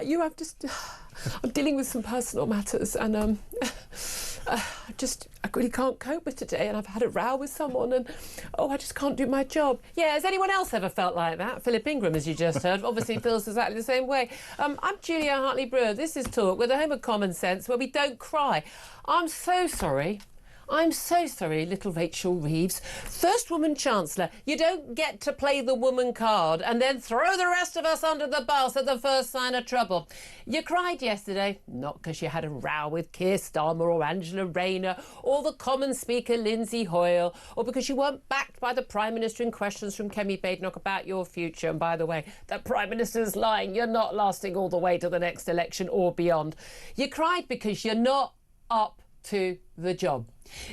you. I'm dealing with some personal matters, and I really can't cope with today, and I've had a row with someone, and I just can't do my job. Yeah, has anyone else ever felt like that? Philip Ingram, as you just heard, obviously feels exactly the same way. I'm Julia Hartley-Brewer. This is Talk. We're the home of common sense, where we don't cry. I'm so sorry. I'm so sorry, little Rachel Reeves. First woman Chancellor, you don't get to play the woman card and then throw the rest of us under the bus at the first sign of trouble. You cried yesterday, not because you had a row with Keir Starmer or Angela Rayner or the Common Speaker Lindsay Hoyle, or because you weren't backed by the Prime Minister in questions from Kemi Badenoch about your future. And by the way, the Prime Minister's lying. You're not lasting all the way to the next election or beyond. You cried because you're not up to the job.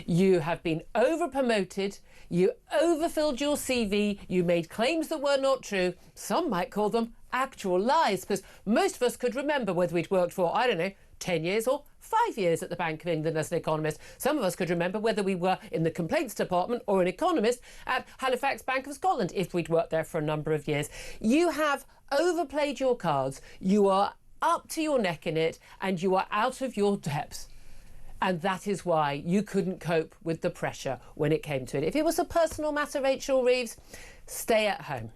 You have been over-promoted, you overfilled your CV, you made claims that were not true. Some might call them actual lies, because most of us could remember whether we'd worked for, 10 years or 5 years at the Bank of England as an economist. Some of us could remember whether we were in the complaints department or an economist at Halifax Bank of Scotland if we'd worked there for a number of years. You have overplayed your cards, you are up to your neck in it, and you are out of your depth. And that is why you couldn't cope with the pressure when it came to it. If it was a personal matter, Rachel Reeves, stay at home.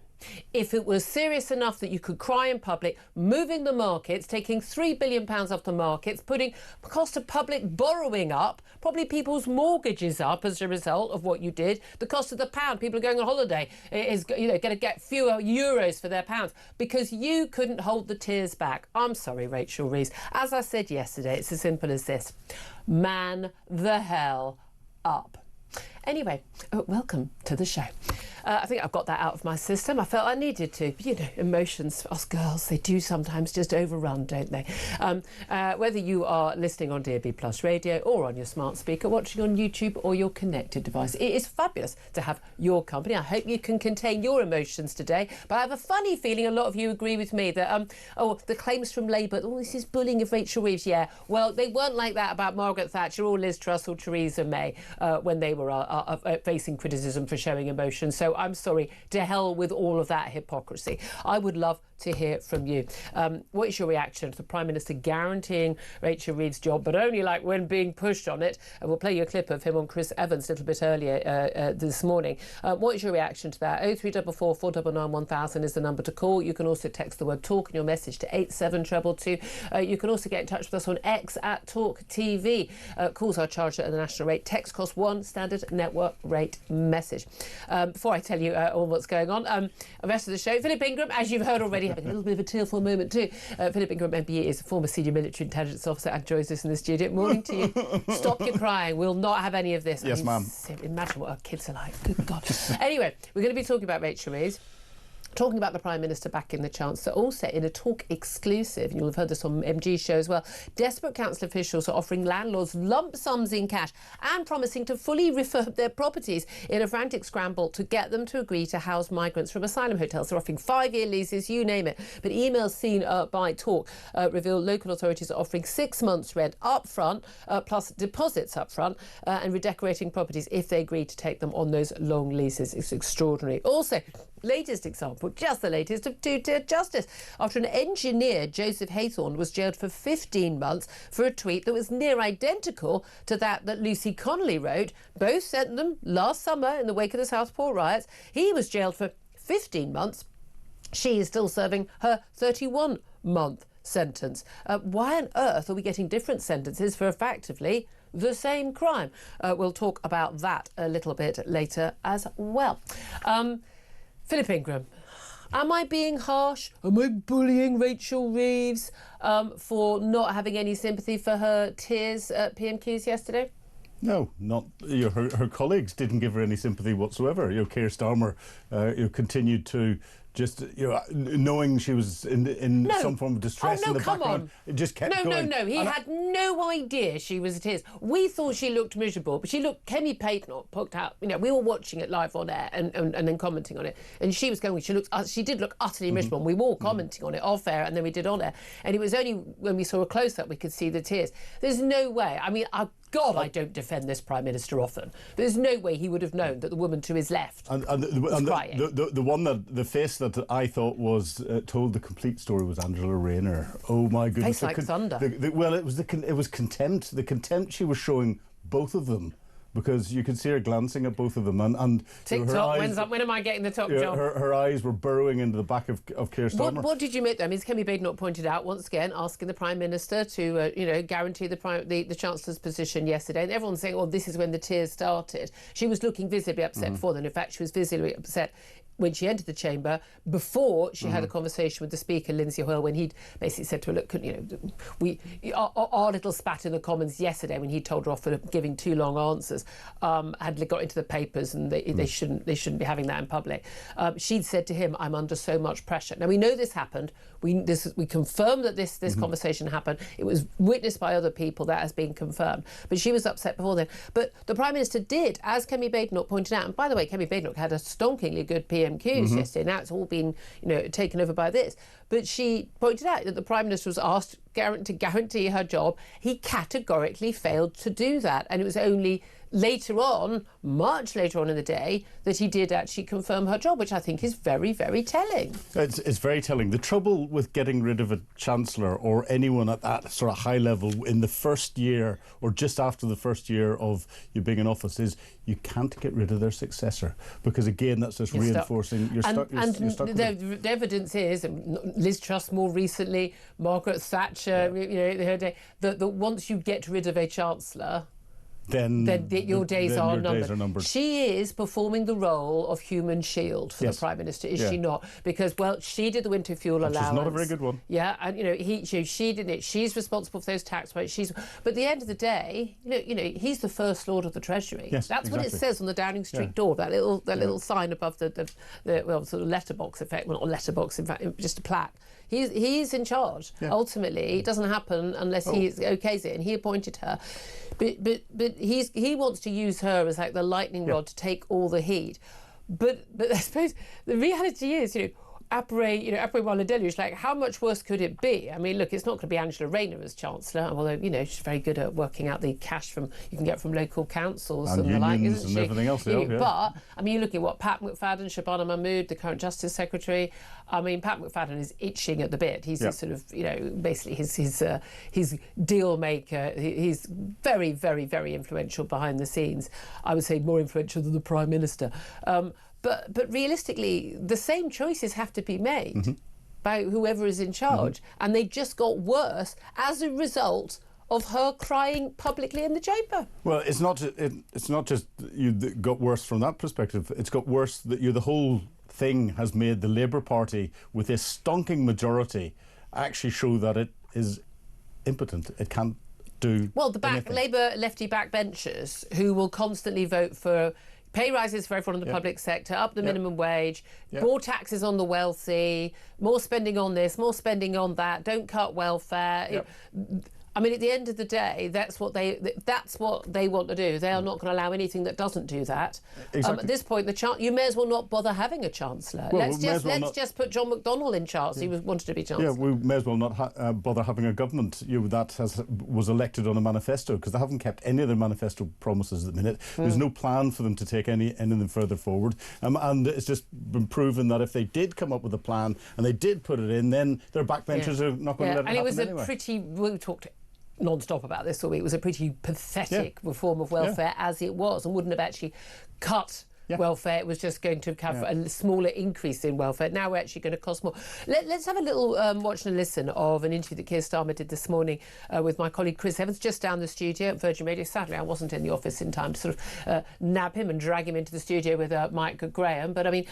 If it was serious enough that you could cry in public, moving the markets, taking £3 billion off the markets, putting the cost of public borrowing up, probably people's mortgages up as a result of what you did, the cost of the pound, people are going on holiday, is going to get fewer euros for their pounds because you couldn't hold the tears back. I'm sorry, Rachel Reeves. As I said yesterday, it's as simple as this. Man the hell up. Anyway, welcome to the show. I think I've got that out of my system. I felt I needed to. Emotions, us girls, they do sometimes just overrun, don't they? Whether you are listening on DAB Plus radio or on your smart speaker, watching on YouTube or your connected device, it is fabulous to have your company. I hope you can contain your emotions today. But I have a funny feeling a lot of you agree with me that, the claims from Labour, this is bullying of Rachel Reeves. Yeah, well, they weren't like that about Margaret Thatcher or Liz Truss or Theresa May when they were facing criticism for showing emotion. So I'm sorry, to hell with all of that hypocrisy. I would love to hear from you. What is your reaction to the Prime Minister guaranteeing Rachel Reeves' job, but only like when being pushed on it? And we'll play you a clip of him on Chris Evans a little bit earlier this morning. What is your reaction to that? 0344 499 1000 is the number to call. You can also text the word talk in your message to 87222. You can also get in touch with us on X at Talk TV. Calls are charged at the national rate. Text costs £1, standard network rate message. Before I tell you all what's going on, the rest of the show, Philip Ingram, as you've heard already, having a little bit of a tearful moment too. Philip Ingram, MBE, is a former senior military intelligence officer and joins us in the studio. Morning to you. Stop your crying. We'll not have any of this. Yes, ma'am. Imagine what our kids are like. Good God. Anyway, we're going to be talking about Rachel Reeves. Talking about the Prime Minister backing the Chancellor, also in a Talk exclusive, you'll have heard this on MG's show as well, desperate council officials are offering landlords lump sums in cash and promising to fully refurb their properties in a frantic scramble to get them to agree to house migrants from asylum hotels. They're offering 5-year leases, you name it. But emails seen by Talk reveal local authorities are offering 6 months' rent up front, plus deposits up front, and redecorating properties if they agree to take them on those long leases. It's extraordinary. Also, latest example, just the latest of two-tier justice. After an engineer, Joseph Haythorne, was jailed for 15 months for a tweet that was near identical to that Lucy Connolly wrote. Both sent them last summer in the wake of the Southport riots. He was jailed for 15 months. She is still serving her 31-month sentence. Why on earth are we getting different sentences for effectively the same crime? We'll talk about that a little bit later as well. Philip Ingram, am I being harsh? Am I bullying Rachel Reeves for not having any sympathy for her tears at PMQs yesterday? No, not her colleagues didn't give her any sympathy whatsoever. Keir Starmer continued to just knowing she was in some form of distress in the background. It just kept going. No. He had no idea she was at tears. We thought she looked miserable, but she looked. Kemi Badenoch poked out. We were watching it live on air and then commenting on it, and she was going. She did look utterly miserable. And we were all commenting on it off air, and then we did on air. And it was only when we saw a close up we could see the tears. There's no way. I mean, God, I don't defend this Prime Minister often. There's no way he would have known that the woman to his left was crying. The face that I thought was told the complete story was Angela Rayner. Oh my goodness! Face like thunder. Well, it was contempt. The contempt she was showing both of them. Because you could see her glancing at both of them, and TikTok, when am I getting the top job? Her eyes were burrowing into the back of Keir Starmer. What did you make? I mean, as Kemi Badenoch pointed out once again, asking the Prime Minister to guarantee the Chancellor's position yesterday, and everyone's saying, "Oh, this is when the tears started." She was looking visibly upset before then. In fact, she was visibly upset when she entered the chamber, before she had a conversation with the Speaker, Lindsay Hoyle, when he'd basically said to her, look, our little spat in the Commons yesterday when he told her off for giving too long answers, had got into the papers and they shouldn't be having that in public. She'd said to him, "I'm under so much pressure." Now, we know this happened. We confirmed that this conversation happened. It was witnessed by other people. That has been confirmed. But she was upset before then. But the Prime Minister did, as Kemi Badenoch pointed out, and by the way, Kemi Badenoch had a stonkingly good PMQs yesterday. Now it's all been taken over by this. But she pointed out that the Prime Minister was asked to guarantee her job. He categorically failed to do that. And it was only later on, much later on in the day, that he did actually confirm her job, which I think is very, very telling. It's very telling. The trouble with getting rid of a Chancellor or anyone at that sort of high level in the first year or just after the first year of you being in office is you can't get rid of their successor, because again that's just reinforcing you're stuck with it. The evidence is, Liz Truss more recently, Margaret Thatcher, her day, that once you get rid of a Chancellor, then your days are numbered. She is performing the role of human shield for the Prime Minister, is she not? Because, well, she did the winter fuel allowance. Which is not a very good one. Yeah, and she did it. She's responsible for those tax rates. But at the end of the day, he's the First Lord of the Treasury. Yes, that's what it says on the Downing Street door. That little sign above the sort of letterbox effect. Well, not a letterbox, in fact, just a plaque. He's in charge. Yeah. Ultimately, it doesn't happen unless he okays it, and he appointed her. But he wants to use her as like the lightning rod to take all the heat. But I suppose the reality is, après moi le déluge, like, how much worse could it be? I mean, look, it's not going to be Angela Rayner as Chancellor, although, she's very good at working out the cash you can get from local councils and the like, isn't she? And everything else, But, I mean, you look at what Pat McFadden, Shabana Mahmood, the current Justice Secretary, I mean, Pat McFadden is itching at the bit. He's sort of, basically his deal maker. He's very, very, very influential behind the scenes. I would say more influential than the Prime Minister. But realistically, the same choices have to be made by whoever is in charge. And they just got worse as a result of her crying publicly in the chamber. Well, it's not just you that got worse from that perspective. It's got worse that the whole thing has made the Labour Party, with this stonking majority, actually show that it is impotent. It can't do anything. Labour lefty backbenchers who will constantly vote for pay rises for everyone in the public sector, up the minimum wage, more taxes on the wealthy, more spending on this, more spending on that, don't cut welfare. I mean, at the end of the day, that's what they want to do. They are not going to allow anything that doesn't do that. Exactly. At this point, you may as well not bother having a Chancellor. Well, let's just put John McDonnell in charge. He wanted to be Chancellor. Yeah, we may as well not bother having a government that was elected on a manifesto, because they haven't kept any of their manifesto promises at the minute. There's no plan for them to take anything further forward. And it's just been proven that if they did come up with a plan and they did put it in, then their backbenchers are not going to let it happen anyway. And it was we talked non-stop about this all week. It was a pretty pathetic reform of welfare as it was, and wouldn't have actually cut welfare. It was just going to have a smaller increase in welfare. Now we're actually going to cost more. Let's have a little watch and listen of an interview that Keir Starmer did this morning with my colleague Chris Evans, just down the studio at Virgin Radio. Sadly, I wasn't in the office in time to sort of nab him and drag him into the studio with Mike Graham. But I mean,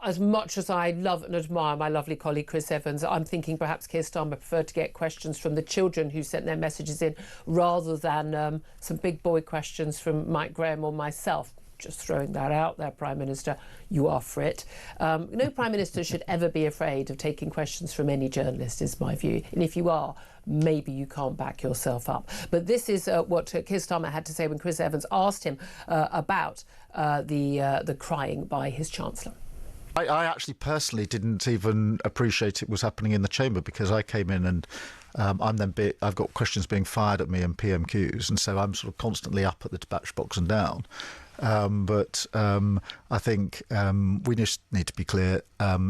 as much as I love and admire my lovely colleague Chris Evans, I'm thinking perhaps Keir Starmer preferred to get questions from the children who sent their messages in rather than some big boy questions from Mike Graham or myself. Just throwing that out there, Prime Minister, you are for it. No Prime Minister should ever be afraid of taking questions from any journalist, is my view. And if you are, maybe you can't back yourself up. But this is what Keir Starmer had to say when Chris Evans asked him about the crying by his Chancellor. I actually personally didn't even appreciate it was happening in the chamber, because I came in and I've got questions being fired at me and PMQs, and so I'm sort of constantly up at the dispatch box and down. But I think we just need to be clear.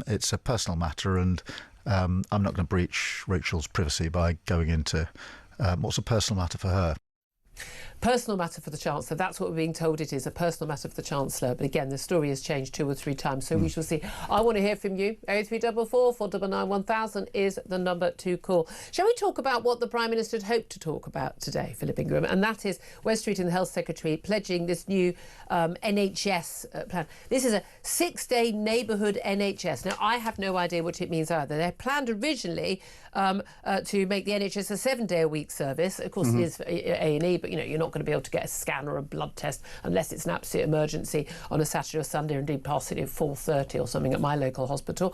It's a personal matter, and I'm not going to breach Rachel's privacy by going into what's a personal matter for her. Personal matter for the Chancellor. That's what we're being told it is, a personal matter for the Chancellor. But again, the story has changed 2 or 3 times, so we shall see. I want to hear from you. 0344 499 1000 is the number to call. Shall we talk about what the Prime Minister had hoped to talk about today, Philip Ingram? And that is Wes Street and the Health Secretary pledging this new NHS plan. This is a 6-day neighbourhood NHS. Now, I have no idea what it means either. They planned originally to make the NHS a 7-day-a-week service. Of course, it is A&E, but, you're not going to be able to get a scan or a blood test unless it's an absolute emergency on a Saturday or Sunday, or indeed past 4:30 or something at my local hospital.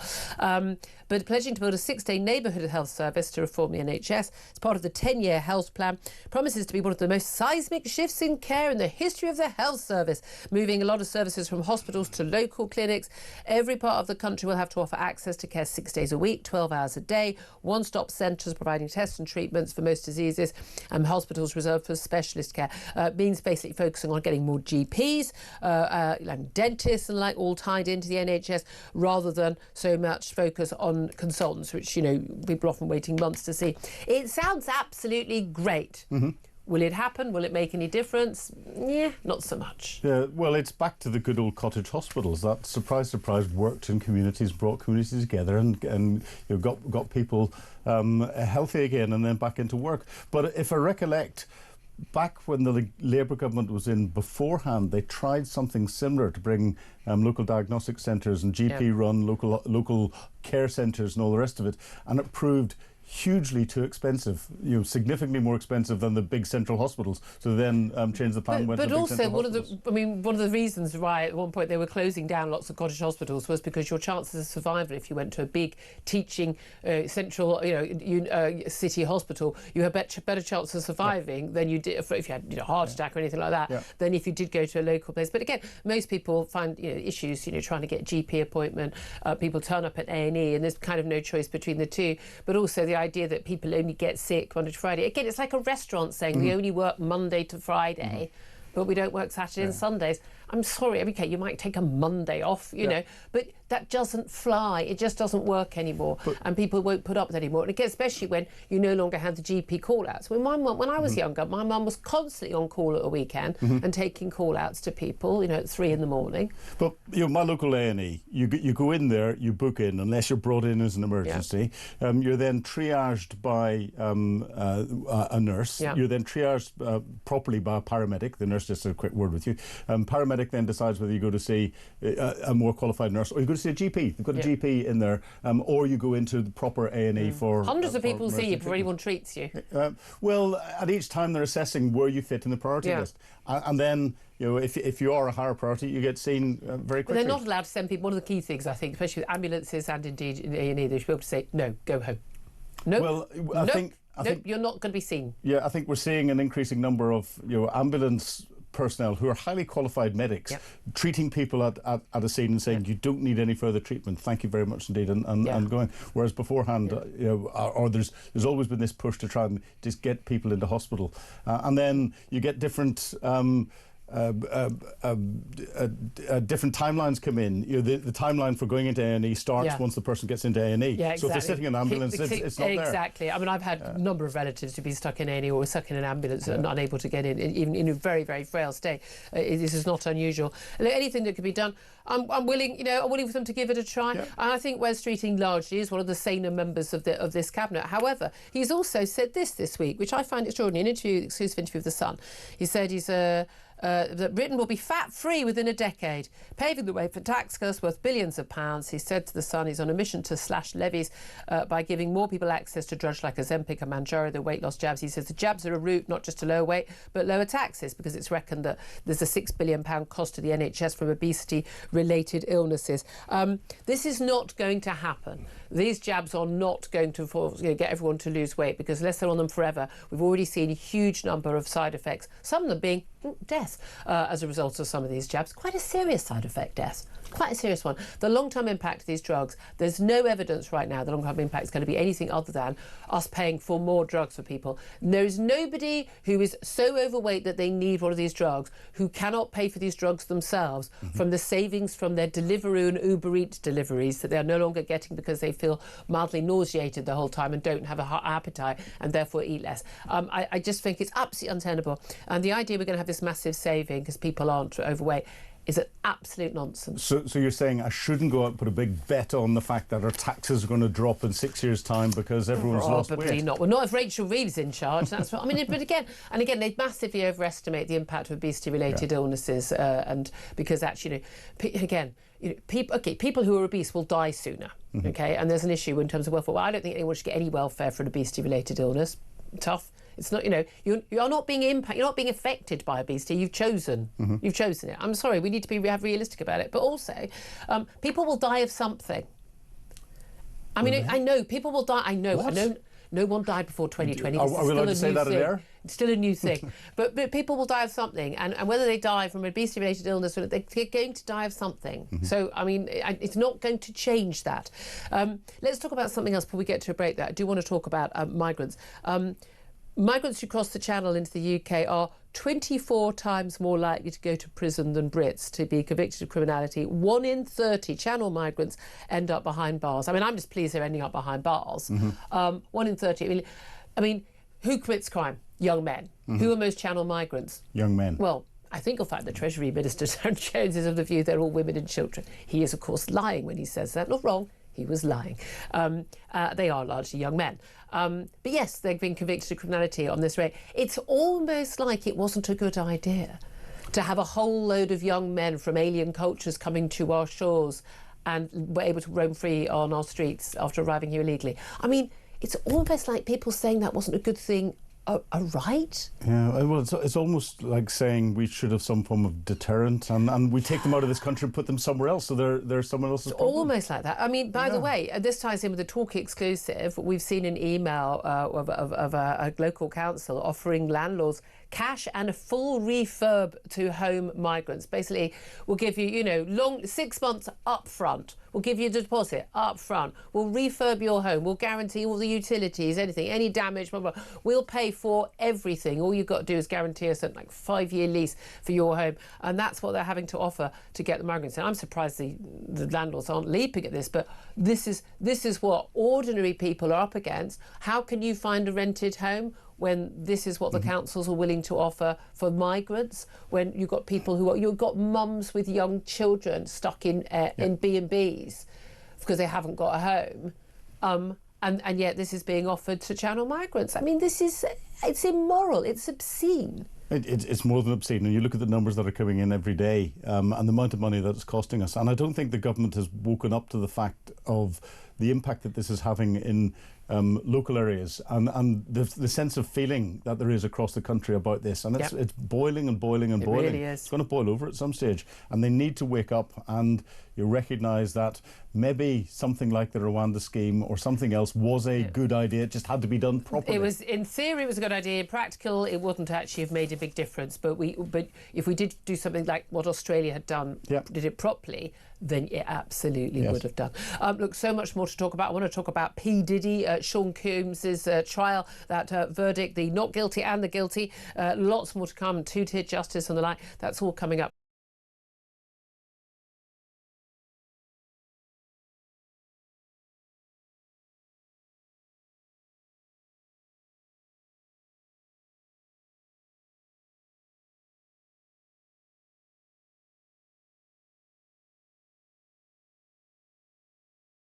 But pledging to build a 6-day neighbourhood health service to reform the NHS. It's part of the 10-year health plan. Promises to be one of the most seismic shifts in care in the history of the health service, moving a lot of services from hospitals to local clinics. Every part of the country will have to offer access to care 6 days a week, 12 hours a day, one-stop centres providing tests and treatments for most diseases, and hospitals reserved for specialist care. Means basically focusing on getting more GPs, like dentists and all tied into the NHS, rather than so much focus on consultants, which, people are often waiting months to see. It sounds absolutely great. Will it happen? Will it make any difference? Yeah, not so much. Yeah, well, it's back to the good old cottage hospitals that, surprise, surprise, worked in communities, brought communities together, and got people healthy again, and then back into work. But if I recollect, back when the Labour government was in beforehand, they tried something similar to bring local diagnostic centres and GP-run local care centres and all the rest of it, and it proved hugely too expensive, significantly more expensive than the big central hospitals. So then changed the plan. But also one of the reasons why at one point they were closing down lots of cottage hospitals was because your chances of survival, if you went to a big teaching central city hospital, you had better chance of surviving than you did if you had a heart attack or anything like that than if you did go to a local place. But again, most people find issues trying to get a GP appointment. People turn up at A&E, and there's kind of no choice between the two. But also the idea that people only get sick Monday to Friday. Again, it's like a restaurant saying we only work Monday to Friday, but we don't work Saturday and Sundays. I'm sorry, okay, you might take a Monday off, but that doesn't fly. It just doesn't work anymore, and people won't put up with it anymore. And again, especially when you no longer have the GP call-outs. When I was younger, my mum was constantly on call at a weekend and taking call-outs to people, at 3 in the morning. But my local A&E, you go in there, you book in, unless you're brought in as an emergency. You're then triaged by a nurse. You're then triaged properly by a paramedic. The nurse just said a quick word with you. Paramedic then decides whether you go to see a more qualified nurse, or you go to see a GP. They've got a GP in there, or you go into the proper A&E for... Hundreds of people see you before anyone treats you. Well, at each time they're assessing where you fit in the priority list. And then, if you are a higher priority, you get seen very quickly. They're not allowed to send people. One of the key things, I think, especially with ambulances and indeed in A&E, they should be able to say, no, go home. No, well, I think you're not going to be seen. Yeah, I think we're seeing an increasing number of ambulance personnel who are highly qualified medics treating people at a scene and saying you don't need any further treatment, thank you very much indeed, and going. Whereas beforehand, or there's always been this push to try and just get people into hospital, and then you get different. Different timelines come in. The timeline for going into A&E starts once the person gets into A&E. Yeah, exactly. So if they're sitting in an ambulance, it's not there. Exactly. I mean, I've had a number of relatives who've been stuck in A&E or stuck in an ambulance and unable to get in, even in a very, very frail state. This is not unusual. And anything that can be done, I'm willing. I'm willing for them to give it a try. And I think Wes Streeting largely is one of the saner members of this cabinet. However, he's also said this week, which I find extraordinary. An exclusive interview with The Sun. He said that Britain will be fat-free within a decade, paving the way for tax cuts worth billions of pounds. He said to The Sun he's on a mission to slash levies by giving more people access to drugs like Ozempic and Manjaro, the weight loss jabs. He says the jabs are a route not just to lower weight, but lower taxes, because it's reckoned that there's a £6 billion cost to the NHS from obesity-related illnesses. This is not going to happen. These jabs are not going to get everyone to lose weight, because unless they're on them forever, we've already seen a huge number of side effects, some of them being death as a result of some of these jabs. Quite a serious side effect, death. quite a serious one. The long-term impact of these drugs, there's no evidence right now the long-term impact is going to be anything other than us paying for more drugs for people. There's nobody who is so overweight that they need one of these drugs who cannot pay for these drugs themselves from the savings from their Deliveroo and Uber Eats deliveries that they are no longer getting because they feel mildly nauseated the whole time and don't have an appetite and therefore eat less. I just think it's absolutely untenable. And the idea we're going to have this massive saving because people aren't overweight is an absolute nonsense. So you're saying I shouldn't go out and put a big bet on the fact that our taxes are going to drop in 6 years' time because everyone's lost weight? Probably not. Well, not if Rachel Reeves is in charge. That's what I mean. But again, they massively overestimate the impact of obesity-related illnesses, and because actually, people who are obese will die sooner. Okay, and there's an issue in terms of welfare. Well, I don't think anyone should get any welfare for an obesity-related illness. Tough. It's not, you're not being you're not being affected by obesity. You've chosen. You've chosen it. I'm sorry. We need to be realistic about it. But also, people will die of something. I mean, I know people will die. I know. No one died before 2020. Are we allowed to say that in there? It's still a new thing. but people will die of something, and whether they die from obesity-related illness or they're going to die of something. So, I mean, it's not going to change that. Let's talk about something else before we get to a break. That I do want to talk about migrants. Migrants who cross the Channel into the UK are 24 times more likely to go to prison than Brits to be convicted of criminality. 1 in 30 Channel migrants end up behind bars. I mean, I'm just pleased they're ending up behind bars. 1 in 30. I mean, who commits crime? Young men. Who are most Channel migrants? Young men. Well, I think you'll find the Treasury Minister, Darren Jones, is of the view they're all women and children. He is, of course, lying when he says that. Not wrong. He was lying. They are largely young men. But yes, they've been convicted of criminality on this rate. It's almost like it wasn't a good idea to have a whole load of young men from alien cultures coming to our shores and were able to roam free on our streets after arriving here illegally. I mean, it's almost like people saying that wasn't a good thing. A right? Yeah, well, it's almost like saying we should have some form of deterrent and we take them out of this country and put them somewhere else so they're someone else's problem. Almost like that. I mean, by the way, this ties in with the Talk exclusive. We've seen an email of a local council offering landlords cash and a full refurb to home migrants. Basically, we'll give you, 6 months up front. We'll give you a deposit up front. We'll refurb your home. We'll guarantee all the utilities, anything, any damage, blah, blah. We'll pay for everything. All you've got to do is guarantee us something like 5-year lease for your home. And that's what they're having to offer to get the migrants. And I'm surprised the landlords aren't leaping at this, but this is what ordinary people are up against. How can you find a rented home when this is what the councils are willing to offer for migrants, when you've got people you've got mums with young children stuck in B&Bs because they haven't got a home, and yet this is being offered to Channel migrants. I mean, it's immoral, it's obscene. It's more than obscene, and you look at the numbers that are coming in every day and the amount of money that it's costing us, and I don't think the government has woken up to the fact of the impact that this is having in local areas and the sense of feeling that there is across the country about this, and it's boiling and boiling and boiling. It really is. It's going to boil over at some stage, and they need to wake up and you recognise that maybe something like the Rwanda scheme or something else was a good idea. It just had to be done properly. It was, in theory, it was a good idea. In practical, it wouldn't actually have made a big difference. But if we did do something like what Australia had done, did it properly, then it absolutely would have done. Look, so much more to talk about. I want to talk about P. Diddy, Sean Combs' trial, that verdict, the not guilty and the guilty. Lots more to come, two-tier justice and the like. That's all coming up.